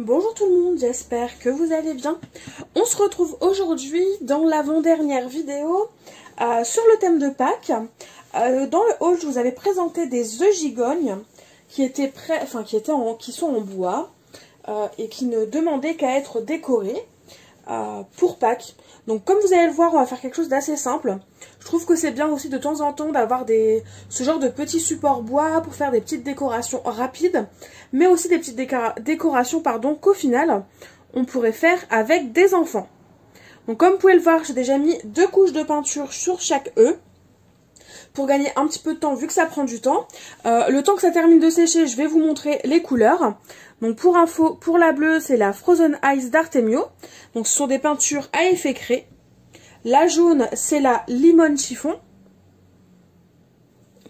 Bonjour tout le monde, j'espère que vous allez bien. On se retrouve aujourd'hui dans l'avant-dernière vidéo sur le thème de Pâques. Dans le haul, je vous avais présenté des œufs gigognes qui sont en bois et qui ne demandaient qu'à être décorés pour Pâques. Donc comme vous allez le voir, on va faire quelque chose d'assez simple. Je trouve que c'est bien aussi de temps en temps d'avoir ce genre de petits supports bois pour faire des petites décorations rapides, mais aussi des petites décorations qu'au final, on pourrait faire avec des enfants. Donc comme vous pouvez le voir, j'ai déjà mis 2 couches de peinture sur chaque œuf pour gagner un petit peu de temps vu que ça prend du temps. Le temps que ça termine de sécher, je vais vous montrer les couleurs. Donc pour info, pour la bleue, c'est la Frozen Ice d'Artemio. Donc ce sont des peintures à effet craie. La jaune, c'est la Limon Chiffon.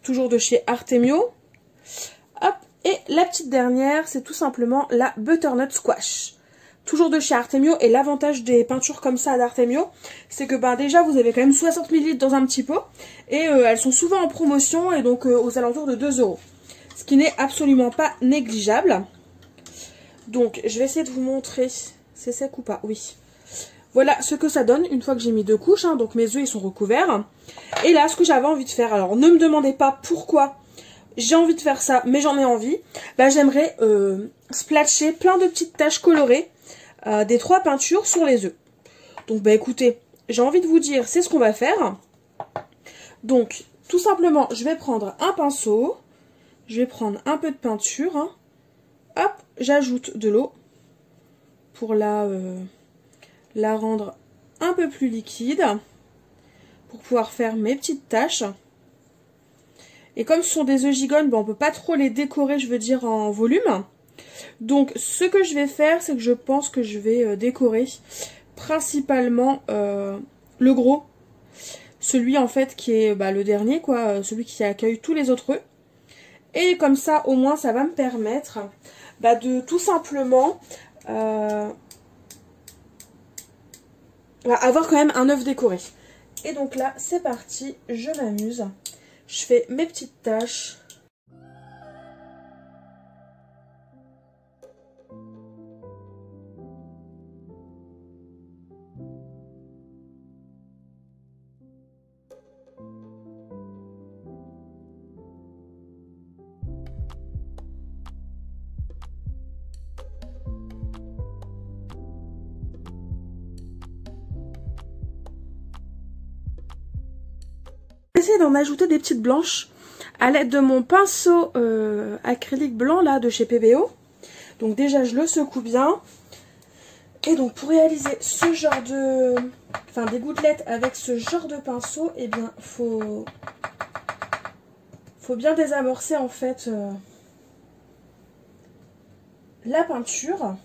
Toujours de chez Artemio. Hop. Et la petite dernière, c'est tout simplement la Butternut Squash. Toujours de chez Artemio. Et l'avantage des peintures comme ça d'Artemio, c'est que déjà vous avez quand même 60 ml dans un petit pot. Et elles sont souvent en promotion et donc aux alentours de 2 €. Ce qui n'est absolument pas négligeable. Donc je vais essayer de vous montrer. C'est sec ou pas? Oui. Voilà ce que ça donne une fois que j'ai mis 2 couches. Donc mes œufs ils sont recouverts. Et là ce que j'avais envie de faire, alors ne me demandez pas pourquoi j'ai envie de faire ça, mais j'en ai envie. J'aimerais splatcher plein de petites taches colorées des 3 peintures sur les œufs. Donc écoutez, j'ai envie de vous dire, c'est ce qu'on va faire. Donc tout simplement, je vais prendre un pinceau. Je vais prendre un peu de peinture. Hop, j'ajoute de l'eau pour la rendre un peu plus liquide pour pouvoir faire mes petites taches. Et comme ce sont des œufs gigognes, on ne peut pas trop les décorer, je veux dire, en volume. Donc ce que je vais faire, c'est que je pense que je vais décorer principalement le gros. Celui en fait qui est le dernier, quoi, celui qui accueille tous les autres œufs. Et comme ça, au moins, ça va me permettre de tout simplement avoir quand même un œuf décoré. Et donc là, c'est parti, je m'amuse. Je fais mes petites taches. J'essaie d'en ajouter des petites blanches à l'aide de mon pinceau acrylique blanc là de chez PBO. Donc déjà je le secoue bien. Et donc pour réaliser ce genre de... des gouttelettes avec ce genre de pinceau, eh bien faut bien désamorcer en fait la peinture.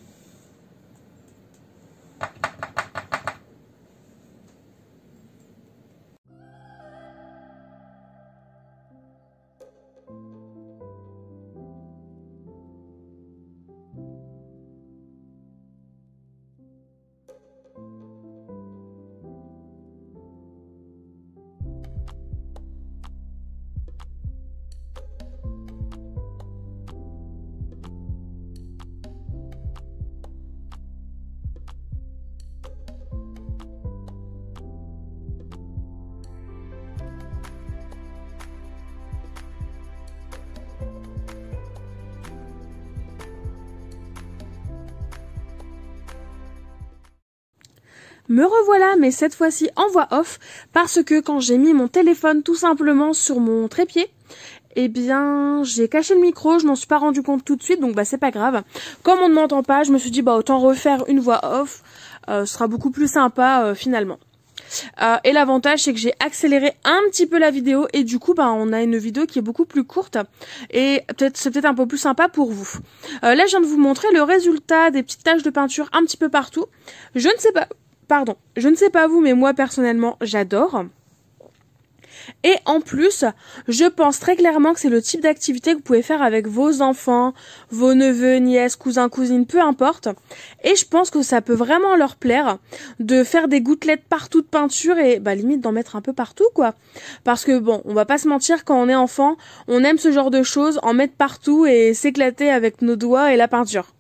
Me revoilà, mais cette fois-ci en voix off, parce que quand j'ai mis mon téléphone tout simplement sur mon trépied, eh bien j'ai caché le micro, je m'en suis pas rendu compte tout de suite, donc c'est pas grave. Comme on ne m'entend pas, je me suis dit autant refaire une voix off, ce sera beaucoup plus sympa finalement. Et l'avantage c'est que j'ai accéléré un petit peu la vidéo et du coup on a une vidéo qui est beaucoup plus courte et c'est peut-être un peu plus sympa pour vous. Là je viens de vous montrer le résultat des petites taches de peinture un petit peu partout. Je ne sais pas vous, mais moi personnellement j'adore. Et en plus, je pense très clairement que c'est le type d'activité que vous pouvez faire avec vos enfants, vos neveux, nièces, cousins, cousines, peu importe. Et je pense que ça peut vraiment leur plaire de faire des gouttelettes partout de peinture et limite d'en mettre un peu partout quoi. Parce que on va pas se mentir, quand on est enfant, on aime ce genre de choses, en mettre partout et s'éclater avec nos doigts et la peinture.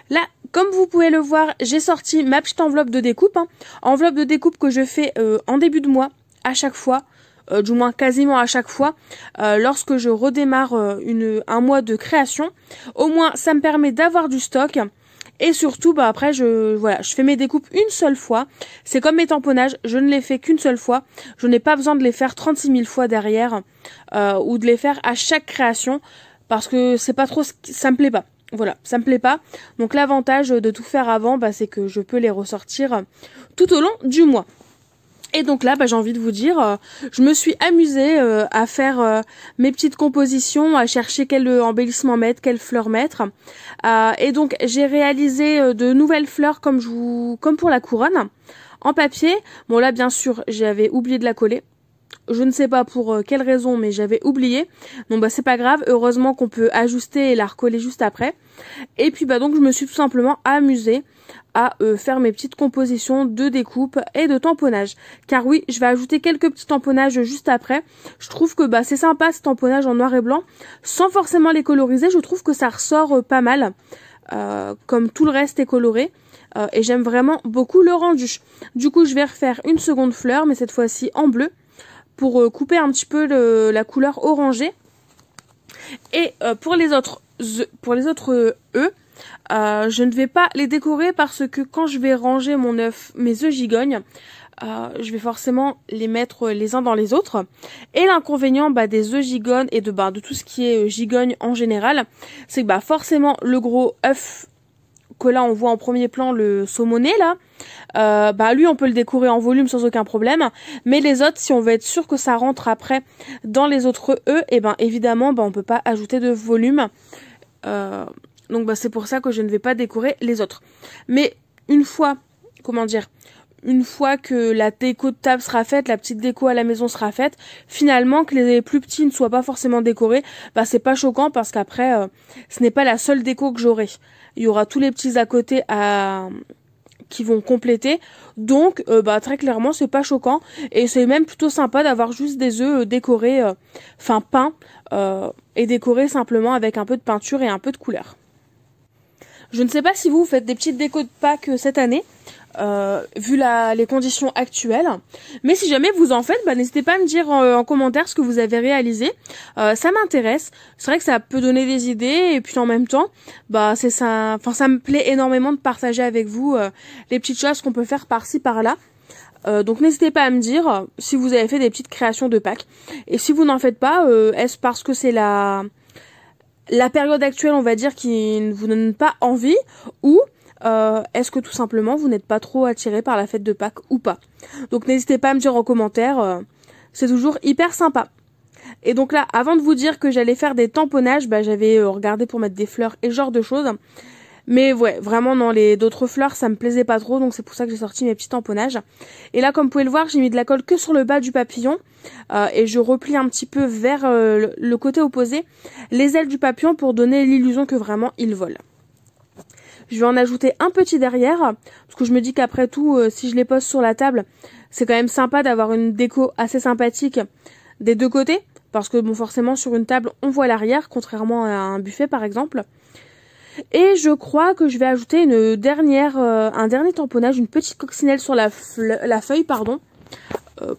Là, Comme vous pouvez le voir, j'ai sorti ma petite enveloppe de découpe. Enveloppe de découpe que je fais en début de mois à chaque fois. Du moins quasiment à chaque fois, lorsque je redémarre un mois de création. Au moins, ça me permet d'avoir du stock. Et surtout, après, je fais mes découpes une seule fois. C'est comme mes tamponnages, je ne les fais qu'une seule fois. Je n'ai pas besoin de les faire 36 000 fois derrière, ou de les faire à chaque création, parce que c'est pas trop, ça me plaît pas. Voilà, ça me plaît pas. Donc l'avantage de tout faire avant, c'est que je peux les ressortir tout au long du mois. Et donc là, j'ai envie de vous dire, je me suis amusée à faire mes petites compositions, à chercher quel embellissement mettre, quelle fleur mettre. Et donc j'ai réalisé de nouvelles fleurs comme pour la couronne, en papier. Bon là, bien sûr, j'avais oublié de la coller. Je ne sais pas pour quelle raison, mais j'avais oublié. Donc c'est pas grave, heureusement qu'on peut ajuster et la recoller juste après. Et puis donc je me suis tout simplement amusée à faire mes petites compositions de découpe et de tamponnage. Car oui, je vais ajouter quelques petits tamponnages juste après. Je trouve que c'est sympa ce tamponnage en noir et blanc. Sans forcément les coloriser, je trouve que ça ressort pas mal. Comme tout le reste est coloré. Et j'aime vraiment beaucoup le rendu. Du coup, je vais refaire une seconde fleur, mais cette fois-ci en bleu, pour couper un petit peu la couleur orangée. Et pour les autres œufs, je ne vais pas les décorer parce que quand je vais ranger mes œufs gigognes, je vais forcément les mettre les uns dans les autres. Et l'inconvénient des œufs gigognes et de tout ce qui est gigogne en général, c'est que forcément le gros œuf que là on voit en premier plan, le saumonné là, lui on peut le décorer en volume sans aucun problème, mais les autres, si on veut être sûr que ça rentre après dans les autres œufs, et évidemment on peut pas ajouter de volume, donc c'est pour ça que je ne vais pas décorer les autres. Mais une fois que la déco de table sera faite, la petite déco à la maison sera faite, finalement que les plus petits ne soient pas forcément décorés, c'est pas choquant parce qu'après ce n'est pas la seule déco que j'aurai. Il y aura tous les petits à côté qui vont compléter. Donc très clairement c'est pas choquant et c'est même plutôt sympa d'avoir juste des œufs décorés, peints et décorés simplement avec un peu de peinture et un peu de couleur. Je ne sais pas si vous faites des petites décos de Pâques cette année, vu les conditions actuelles. Mais si jamais vous en faites, n'hésitez pas à me dire en commentaire ce que vous avez réalisé. Ça m'intéresse. C'est vrai que ça peut donner des idées et puis en même temps, c'est ça. Ça me plaît énormément de partager avec vous les petites choses qu'on peut faire par-ci par-là. Donc n'hésitez pas à me dire si vous avez fait des petites créations de Pâques. Et si vous n'en faites pas, est-ce parce que c'est la période actuelle, on va dire, qui ne vous donne pas envie, ou est-ce que tout simplement vous n'êtes pas trop attiré par la fête de Pâques ou pas? Donc n'hésitez pas à me dire en commentaire, c'est toujours hyper sympa. Et donc là, avant de vous dire que j'allais faire des tamponnages, j'avais regardé pour mettre des fleurs et ce genre de choses. Mais ouais, vraiment non, d'autres fleurs ça me plaisait pas trop, donc c'est pour ça que j'ai sorti mes petits tamponnages. Et là, comme vous pouvez le voir, j'ai mis de la colle que sur le bas du papillon, et je replie un petit peu vers le côté opposé les ailes du papillon pour donner l'illusion que vraiment il vole. Je vais en ajouter un petit derrière, parce que je me dis qu'après tout, si je les pose sur la table, c'est quand même sympa d'avoir une déco assez sympathique des deux côtés, parce que forcément sur une table on voit l'arrière, contrairement à un buffet par exemple. Et je crois que je vais ajouter un dernier tamponnage, une petite coccinelle sur la feuille,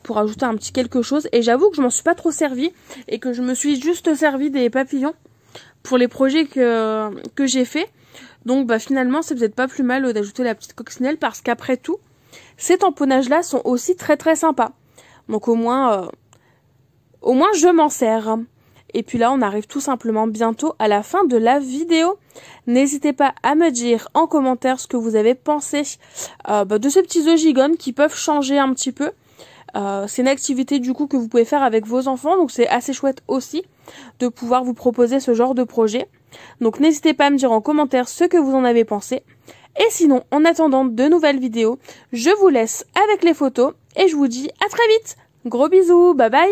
pour ajouter un petit quelque chose. Et j'avoue que je m'en suis pas trop servi et que je me suis juste servi des papillons pour les projets que j'ai fait. Donc finalement c'est peut-être pas plus mal d'ajouter la petite coccinelle parce qu'après tout, ces tamponnages là sont aussi très très sympas. Donc au moins je m'en sers. Et puis là, on arrive tout simplement bientôt à la fin de la vidéo. N'hésitez pas à me dire en commentaire ce que vous avez pensé de ces petits œufs gigognes qui peuvent changer un petit peu. C'est une activité du coup que vous pouvez faire avec vos enfants, donc c'est assez chouette aussi de pouvoir vous proposer ce genre de projet. Donc n'hésitez pas à me dire en commentaire ce que vous en avez pensé. Et sinon, en attendant de nouvelles vidéos, je vous laisse avec les photos et je vous dis à très vite. Gros bisous, bye bye.